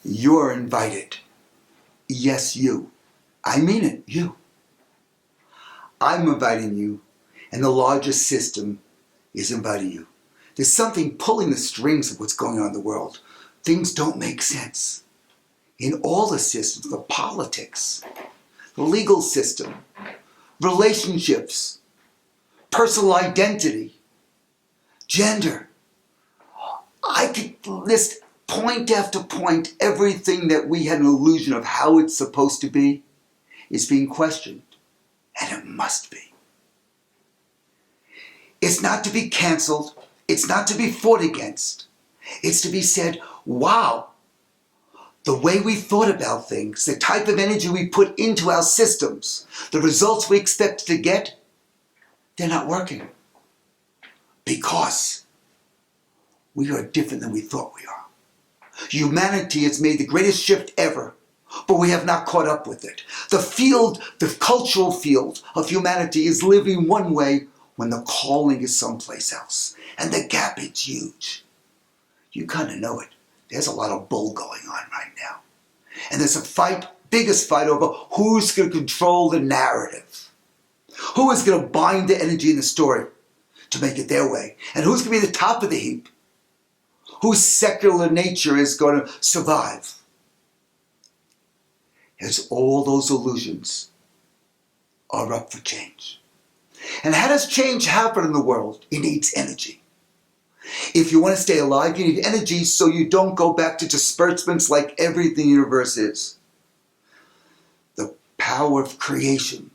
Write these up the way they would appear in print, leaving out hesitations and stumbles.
You're invited. Yes, you. I mean it, you. I'm inviting you, and the largest system is inviting you. There's something pulling the strings of what's going on in the world. Things don't make sense. In all the systems, the politics, the legal system, relationships, personal identity, gender. I could list point after point everything that we had an illusion of how it's supposed to be is being questioned, and it must be. It's not to be canceled. It's not to be fought against. It's to be said, wow, the way we thought about things, the type of energy we put into our systems, the results we expect to get, they're not working. Because we are different than we thought we are. Humanity has made the greatest shift ever, but we have not caught up with it. The cultural field of humanity is living one way when the calling is someplace else. And the gap is huge. You kind of know it. There's a lot of bull going on right now. And there's a fight, biggest fight over who's going to control the narrative. Who is going to bind the energy in the story to make it their way? And who's going to be the top of the heap? Whose secular nature is going to survive? As all those illusions are up for change. And how does change happen in the world? It needs energy. If you want to stay alive, you need energy so you don't go back to disbursements like everything in the universe is. The power of creation.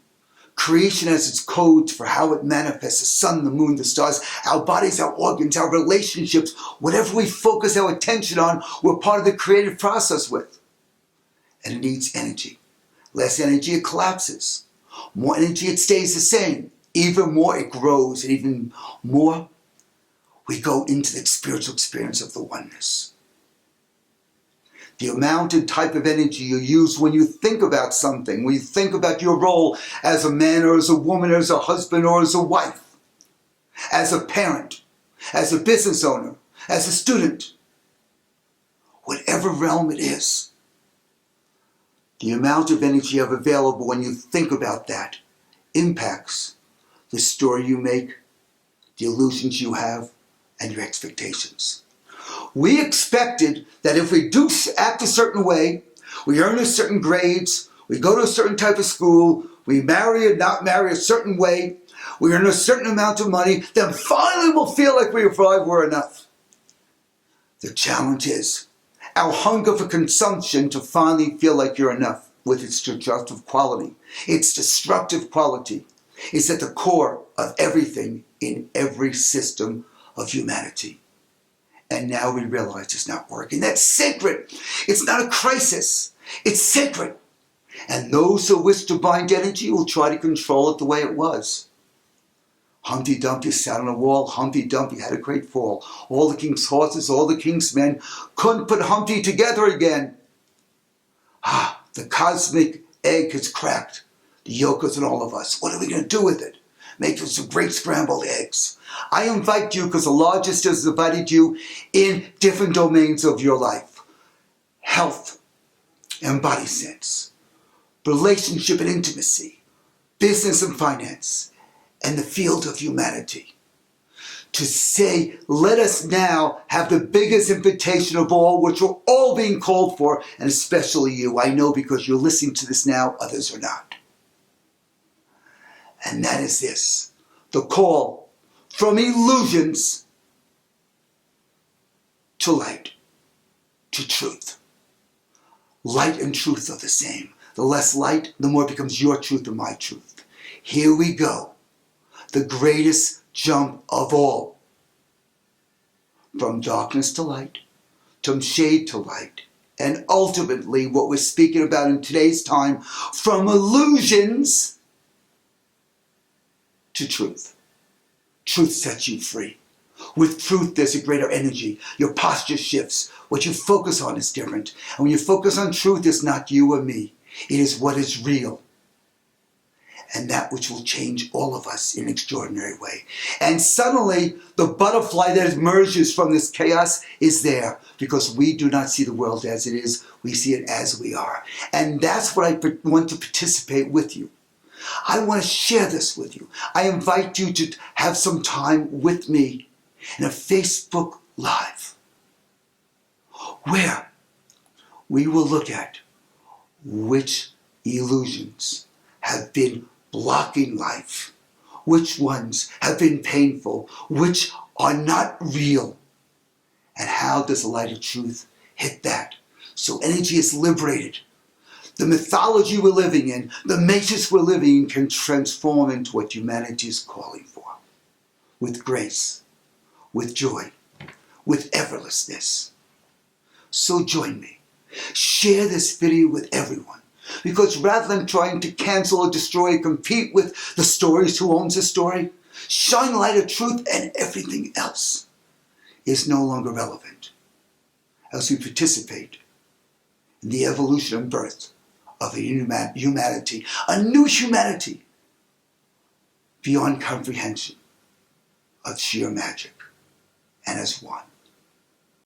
Creation has its codes for how it manifests, the sun, the moon, the stars, our bodies, our organs, our relationships. Whatever we focus our attention on, we're part of the creative process with. And it needs energy. Less energy, it collapses. More energy, it stays the same. Even more, it grows. And even more, we go into the spiritual experience of the oneness. The amount and type of energy you use when you think about something, when you think about your role as a man or as a woman, or as a husband or as a wife, as a parent, as a business owner, as a student, whatever realm it is, the amount of energy you have available when you think about that impacts the story you make, the illusions you have, and your expectations. We expected that if we do act a certain way, we earn a certain grades, we go to a certain type of school, we marry or not marry a certain way, we earn a certain amount of money, then finally we'll feel like we were enough. The challenge is our hunger for consumption to finally feel like you're enough with its destructive quality. Its destructive quality is at the core of everything in every system of humanity. And now we realize it's not working. That's sacred. It's not a crisis. It's sacred. And those who wish to bind energy will try to control it the way it was. Humpty Dumpty sat on a wall. Humpty Dumpty had a great fall. All the king's horses, all the king's men couldn't put Humpty together again. The cosmic egg has cracked. The yolk is in all of us. What are we going to do with it? Make us some great scrambled eggs. I invite you because the largest has invited you in different domains of your life. Health and body sense, relationship and intimacy, business and finance, and the field of humanity. To say, let us now have the biggest invitation of all, which we're all being called for, and especially you. I know because you're listening to this now, others are not. And that is this, the call from illusions to light, to truth. Light and truth are the same. The less light, the more it becomes your truth and my truth. Here we go. The greatest jump of all. From darkness to light, from shade to light, and ultimately what we're speaking about in today's time, from illusions to truth. Truth sets you free. With truth, there's a greater energy. Your posture shifts. What you focus on is different. And when you focus on truth, it's not you or me. It is what is real. and that which will change all of us in an extraordinary way. And suddenly, the butterfly that emerges from this chaos is there, because we do not see the world as it is, we see it as we are. And that's what I want to participate with you. I want to share this with you. I invite you to have some time with me in a Facebook Live, where we will look at which illusions have been blocking life, which ones have been painful, which are not real, and how does the light of truth hit that? So energy is liberated. The mythology we're living in, the matrix we're living in, can transform into what humanity is calling for. With grace, with joy, with effortlessness. So join me. Share this video with everyone. Because rather than trying to cancel or destroy or compete with the stories who owns the story, shine light of truth and everything else is no longer relevant as we participate in the evolution and birth of a humanity, a new humanity beyond comprehension of sheer magic and as one.